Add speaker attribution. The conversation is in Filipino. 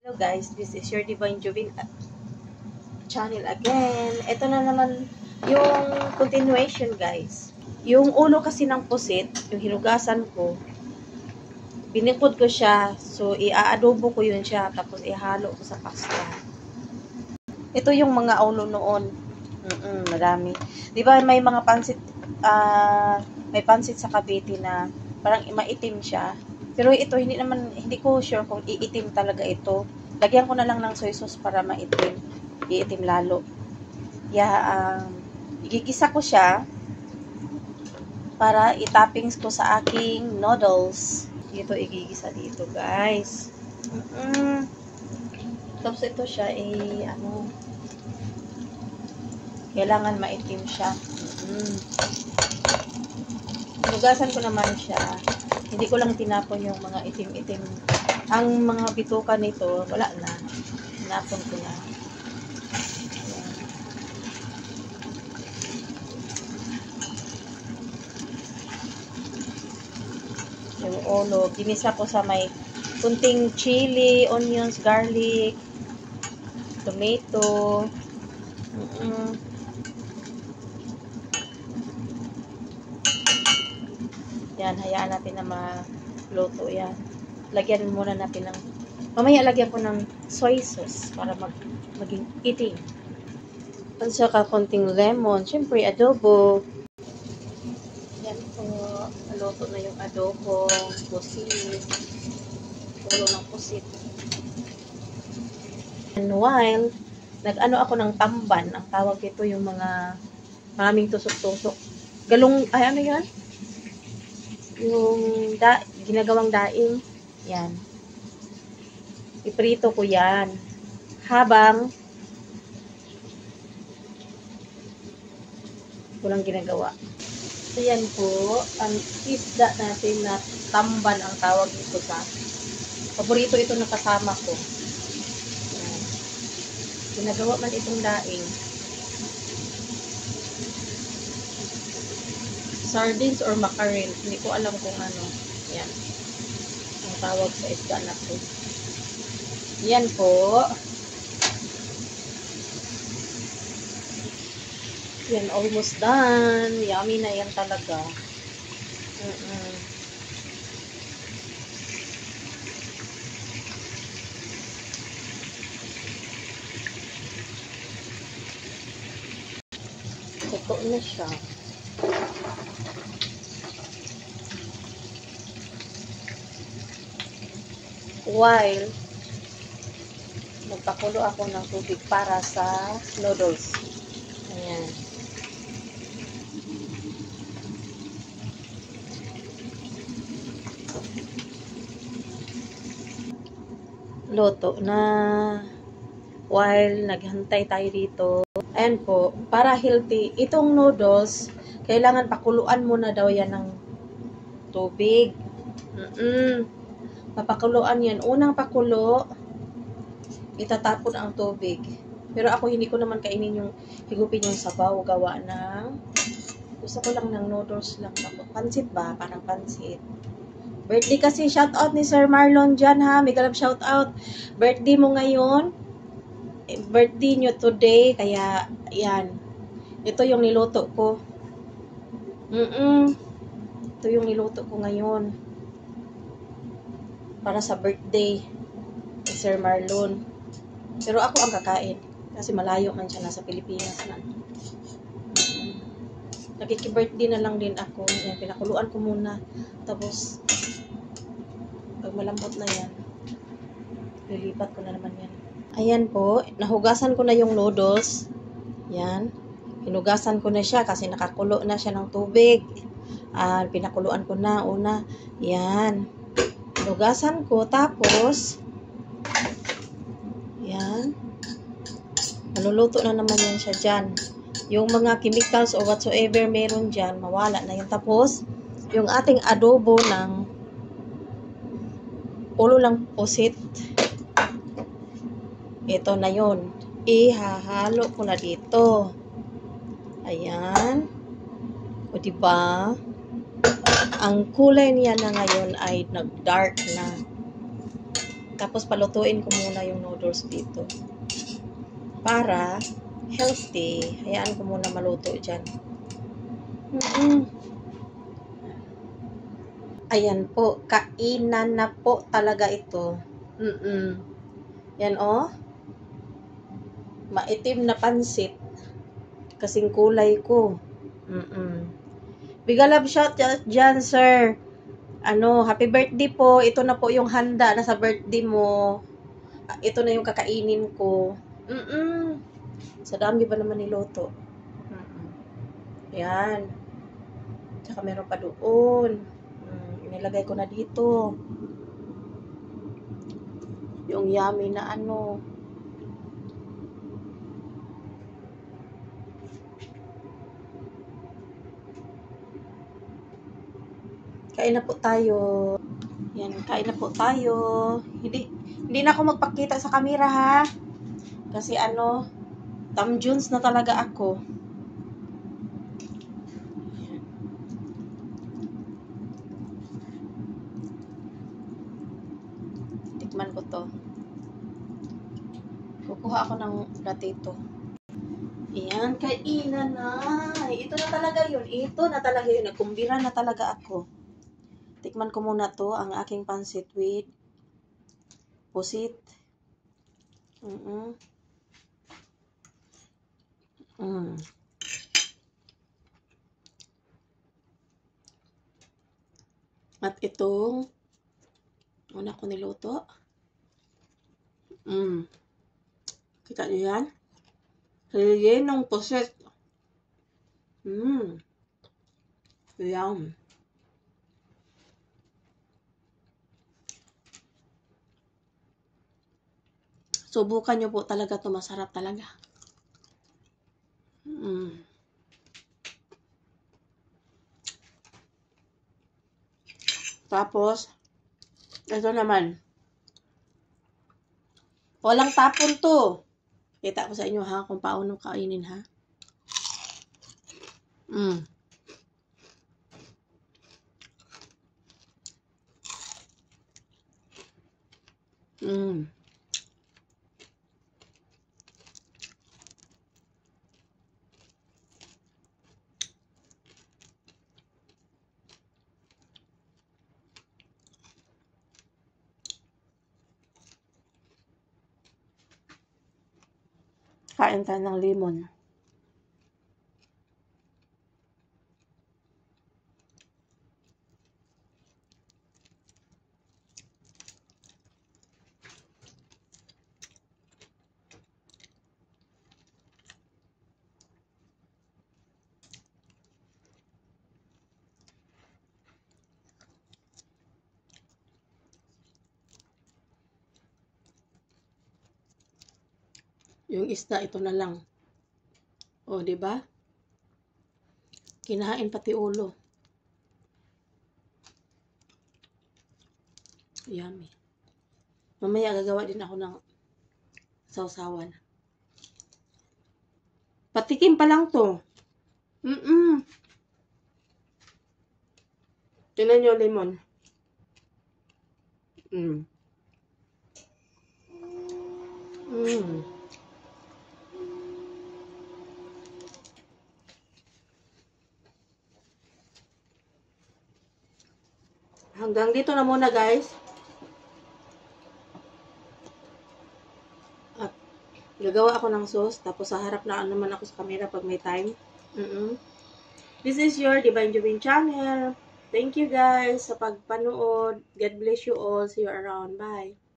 Speaker 1: Hello guys, this is your Divine Jovin channel again. Ito na naman yung continuation guys. Yung ulo kasi ng pusit, yung hinugasan ko, binikod ko siya. So, i-adobo ko yun siya. Tapos, ihalo ko sa pasta. Ito yung mga ulo noon. Marami. Di ba may mga pansit, may pansit sa Cavite na parang maitim siya. Pero ito, hindi ko sure kung iitim talaga ito. Lagyan ko na lang ng soy sauce para maitim. Iitim lalo. Igigisa ko siya para itoppings ko sa aking noodles. Ito, igigisa dito, guys. Tapos ito siya, kailangan maitim siya. Hugasan ko naman siya. Hindi ko lang tinapon yung mga itim-itim. Ang mga bituka nito, wala na. Tinapon ko na. Yung ulo, ginisa ko sa may kunting chili, onions, garlic, tomato. Yan, hayaan natin na maluto yan. Lagyan muna natin ng, mamaya lagyan ko ng soy sauce para maging itim. At saka konting lemon, syempre adobo. Yan po, naluto na yung adobo, pusit, ulo ng pusit. And while, nag-ano ako ng tamban, ang tawag dito yung mga maraming tusok-tusok. Galong, ano yan? Yung ginagawang daing, yan. Iprito ko yan. Habang walang ginagawa. So yan po, ang isda natin na tamban ang tawag dito sa paborito ito na kasama ko. Yan. Ginagawa man itong daing. Sardines or mackerel. Hindi ko alam kung ano. Yan. Ang tawag sa isda na to. Yan po. Yan, almost done. Yummy na yan talaga. Ito na siya. While magpakulo ako ng tubig para sa noodles. Ayan. Luto na. While naghantay tayo dito. Ayan po, para healthy, itong noodles, kailangan pakuluan muna daw yan ng tubig. Papakuluan yan. Unang pakulo, itatapon ang tubig. Pero ako hindi ko naman kainin yung higupin yung sabaw. Gawa ng, gusto ko lang ng noodles lang. Pansit ba? Parang pansit. Birthday kasi, shout out ni Sir Marlon dyan ha. May galap shout out. Birthday mo ngayon. Birthday nyo today. Kaya, yan. Ito yung niluto ko. Ito yung niluto ko ngayon. Para sa birthday ni Sir Marlon. Pero ako ang kakain. Kasi malayo man siya, nasa Pilipinas na. Nakiki-birthday na lang din ako. Yan, pinakuluan ko muna. Tapos, pag malambot na yan, lilipat ko na naman yan. Ayan po, nahugasan ko na yung noodles. Yan. Hinugasan ko na siya kasi nakakulo na siya ng tubig. Pinakuluan ko na una. Yan. Hinugasan ko, tapos yan, maluluto na naman yan siya dyan. Yung mga chemicals or whatsoever meron dyan, mawala na yun. Tapos, yung ating adobo ng ulo ng pusit, ito na yun. Ihahalo ko na dito. Ayan. O diba? Ang kulay niya na ngayon ay nag-dark na. Tapos palutuin ko muna yung noodles dito. Para healthy. Hayaan ko muna maluto dyan. Ayan po. Kainan na po talaga ito. Yan oh. Maitim na pansit. Kasing kulay ko. Big love shout dyan, sir. Happy birthday po. Ito na po yung handa na sa birthday mo. Ito na yung kakainin ko. Sa dami ba naman niluto? Yan. Tsaka meron pa doon. Inilagay ko na dito. Yung yummy na Kain na po tayo. Yan, kain na po tayo. Hindi na ako magpakita sa camera ha. Kasi Tom Jones na talaga ako. Tikman ko to. Kukuha ako ng platito. Ayan, kainan na. Ito na talaga yun. Ito na talaga yun. Nagkumbira na talaga ako. Tikman ko muna to, ang aking pansit with pusit. At itong una ko niluto. Kita niyo yan? Kaya ng pusit. Yum. Subukan nyo po talaga to, masarap talaga. Tapos, ito naman. Walang tapon to. Kita ko sa inyo ha, kung paano kainin ha. Kain tayo ng lemon. Yung isda, ito na lang. O, diba? Kinain pati ulo. Yummy. Mamaya gagawa din ako ng sausawan. Patikim pa lang to. Tingnan nyo lemon. Hanggang dito na muna guys. At gagawa ako ng sauce. Tapos haharap na naman ako sa camera pag may time. This is your Divine Jovin channel. Thank you guys sa pagpanood. God bless you all. See you around. Bye.